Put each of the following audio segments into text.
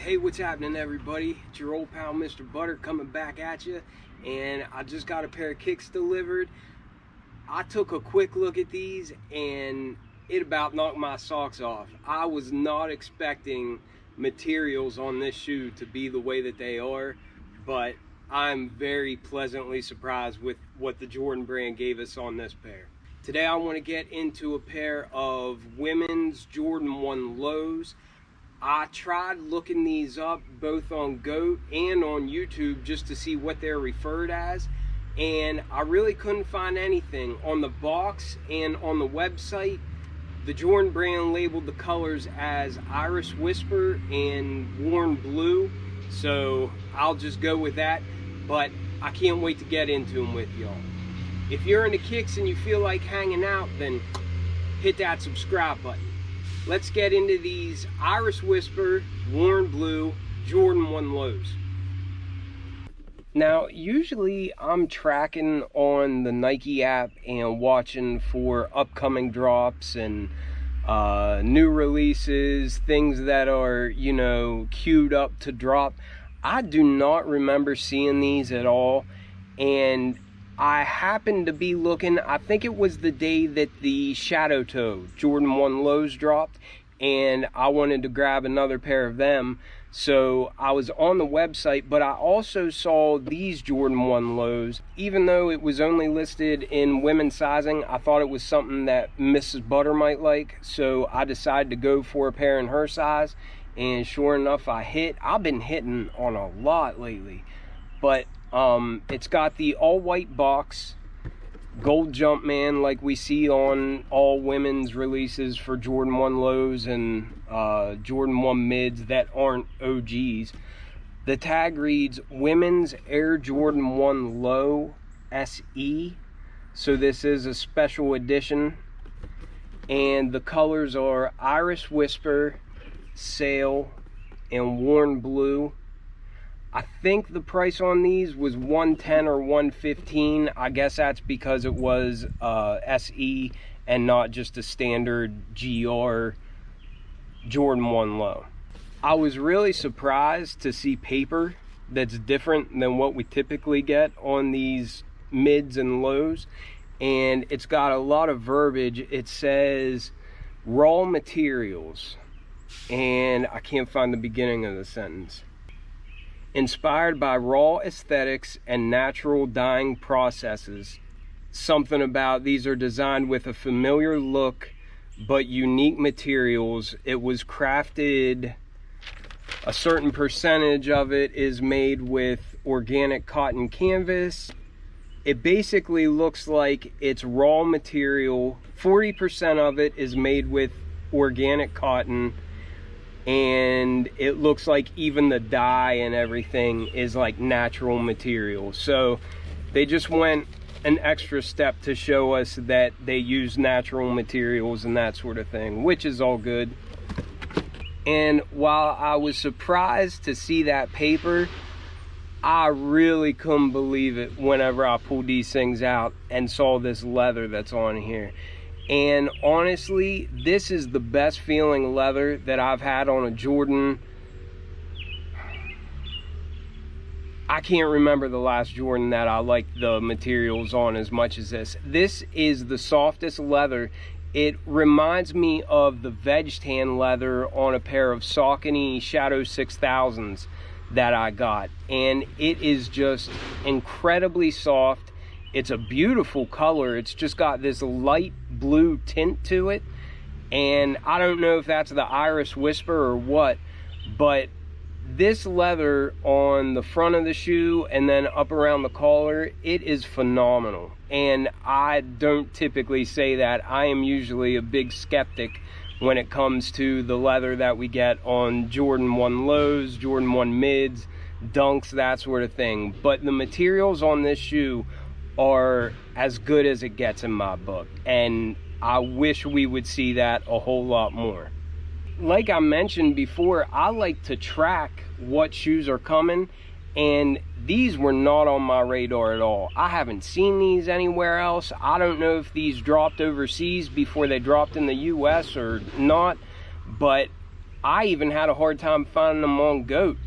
Hey, what's happening, everybody? It's your old pal Mr. Butter coming back at you, and I just got a pair of kicks delivered. I took a quick look at these and it about knocked my socks off. I was not expecting materials on this shoe to be the way that they are, but I'm very pleasantly surprised with what the Jordan brand gave us on this pair. Today I want to get into a pair of women's Jordan 1 lows. I tried looking these up both on GOAT and on YouTube just to see what they're referred as, and I really couldn't find anything. On the box and on the website, the Jordan brand labeled the colors as Iris Whisper and Worn Blue, so I'll just go with that, but I can't wait to get into them with y'all. If you're into kicks and you feel like hanging out, then hit that subscribe button. Let's get into these Iris Whisper, Worn Blue, Jordan 1 lows. Now, usually I'm tracking on the Nike app and watching for upcoming drops and new releases, things that are, you know, queued up to drop. I do not remember seeing these at all, and I happened to be looking, I think it was the day that the Shadow Toe Jordan 1 lows dropped, and I wanted to grab another pair of them. So I was on the website, but I also saw these Jordan 1 lows. Even though it was only listed in women's sizing, I thought it was something that Mrs. Butter might like. So I decided to go for a pair in her size, and sure enough, I hit. I've been hitting on a lot lately, but it's got the all-white box, gold Jumpman like we see on all women's releases for Jordan 1 lows and Jordan 1 mids that aren't OGs. The tag reads Women's Air Jordan 1 Low SE, so this is a special edition, and the colors are Iris Whisper, Sail, and Worn Blue. I think the price on these was $110 or $115. I guess that's because it was SE and not just a standard GR Jordan 1 low. I was really surprised to see paper that's different than what we typically get on these mids and lows, and it's got a lot of verbiage. It says raw materials, and I can't find the beginning of the sentence. Inspired by raw aesthetics and natural dyeing processes. Something about these are designed with a familiar look but unique materials. It was crafted, a certain percentage of it is made with organic cotton canvas. It basically looks like it's raw material. 40% of it is made with organic cotton, and it looks like even the dye and everything is like natural material. So they just went an extra step to show us that they use natural materials and that sort of thing, which is all good. And while I was surprised to see that paper, I really couldn't believe it whenever I pulled these things out and saw this leather that's on here. And honestly, this is the best feeling leather that I've had on a Jordan. I can't remember the last Jordan that I liked the materials on as much as this. This is the softest leather. It reminds me of the veg tan leather on a pair of Saucony Shadow 6000s that I got. And it is just incredibly soft. It's a beautiful color. It's just got this light blue tint to it, and I don't know if that's the Iris Whisper or what, but this leather on the front of the shoe and then up around the collar, it is phenomenal. And I don't typically say that. I am usually a big skeptic when it comes to the leather that we get on Jordan 1 lows, Jordan 1 mids, dunks, that sort of thing. But the materials on this shoe are as good as it gets in my book, and I wish we would see that a whole lot more. Like I mentioned before, I like to track what shoes are coming, and these were not on my radar at all. I haven't seen these anywhere else. I don't know if these dropped overseas before they dropped in the US or not, but I even had a hard time finding them on Goat.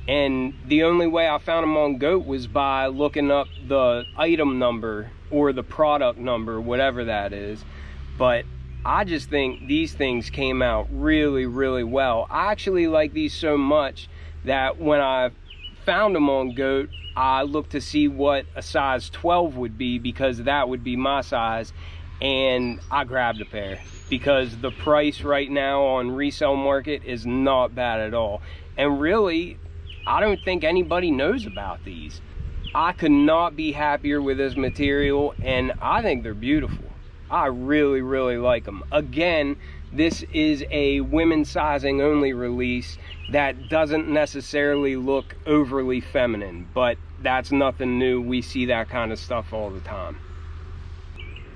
And the only way I found them on Goat was by looking up the item number or the product number, whatever that is. But I just think these things came out really, really well. I actually like these so much that when I found them on Goat, I looked to see what a size 12 would be, because that would be my size, and I grabbed a pair because the price right now on resale market is not bad at all. And really, I don't think anybody knows about these. I could not be happier with this material, and I think they're beautiful. I really, really like them. Again, this is a women's sizing only release that doesn't necessarily look overly feminine, but that's nothing new. We see that kind of stuff all the time.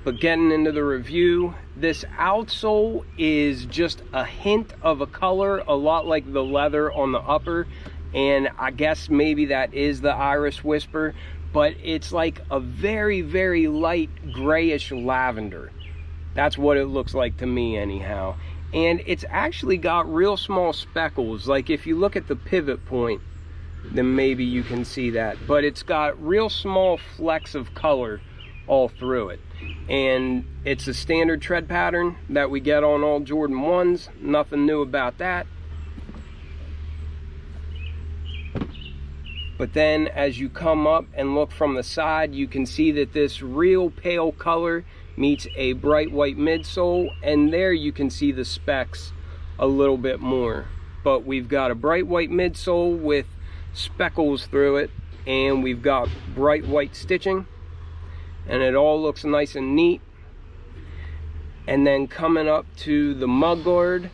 But getting into the review, this outsole is just a hint of a color, a lot like the leather on the upper, and I guess maybe that is the Iris Whisper, but it's like a very, very light grayish lavender. That's what it looks like to me anyhow. And it's actually got real small speckles. Like if you look at the pivot point, then maybe you can see that. But it's got real small flecks of color all through it. And it's a standard tread pattern that we get on all Jordan 1s. Nothing new about that. But then as you come up and look from the side, you can see that this real pale color meets a bright white midsole, and there you can see the specks a little bit more. But we've got a bright white midsole with speckles through it, and we've got bright white stitching, and it all looks nice and neat. And then coming up to the mudguard,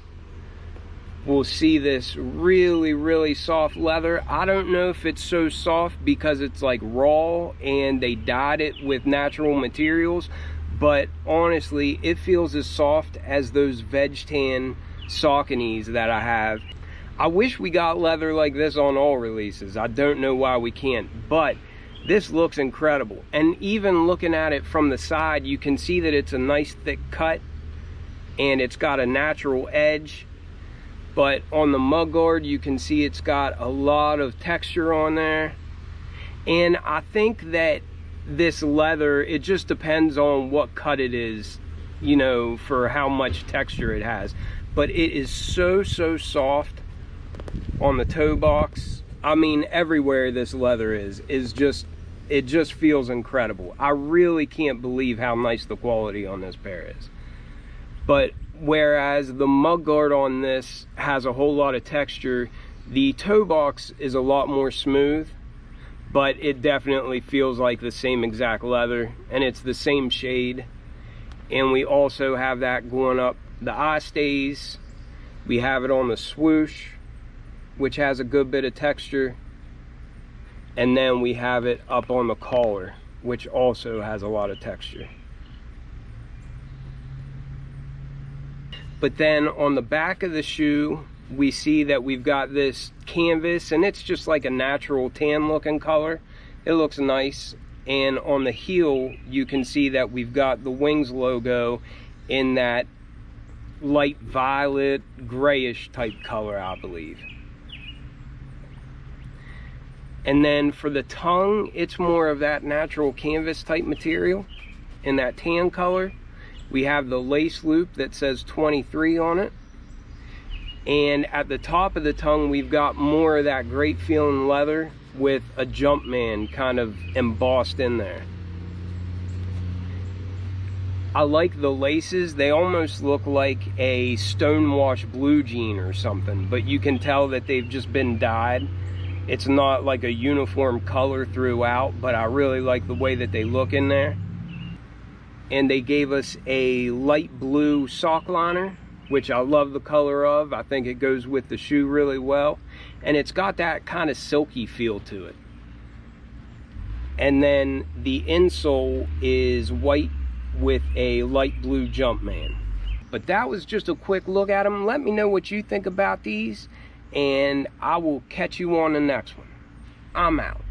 we'll see this really, really soft leather. I don't know if it's so soft because it's like raw and they dyed it with natural materials, but honestly, it feels as soft as those veg tan Sauconys that I have. I wish we got leather like this on all releases. I don't know why we can't, but this looks incredible. And even looking at it from the side, you can see that it's a nice thick cut and it's got a natural edge. But on the mudguard, you can see it's got a lot of texture on there. And I think that this leather, it just depends on what cut it is, you know, for how much texture it has. But it is so, so soft on the toe box. I mean, everywhere this leather is just, it just feels incredible. I really can't believe how nice the quality on this pair is. But whereas the mudguard on this has a whole lot of texture, the toe box is a lot more smooth, but it definitely feels like the same exact leather, and it's the same shade. And we also have that going up the eye stays. We have it on the swoosh, which has a good bit of texture, and then we have it up on the collar, which also has a lot of texture. But then on the back of the shoe, we see that we've got this canvas, and it's just like a natural tan looking color. It looks nice. And on the heel, you can see that we've got the Wings logo in that light violet grayish type color, I believe. And then for the tongue, it's more of that natural canvas type material in that tan color. We have the lace loop that says 23 on it. And at the top of the tongue, we've got more of that great feeling leather with a Jumpman kind of embossed in there. I like the laces. They almost look like a stonewash blue jean or something, but you can tell that they've just been dyed. It's not like a uniform color throughout, but I really like the way that they look in there. And they gave us a light blue sock liner, which I love the color of. I think it goes with the shoe really well. And it's got that kind of silky feel to it. And then the insole is white with a light blue Jumpman. But that was just a quick look at them. Let me know what you think about these, and I will catch you on the next one. I'm out.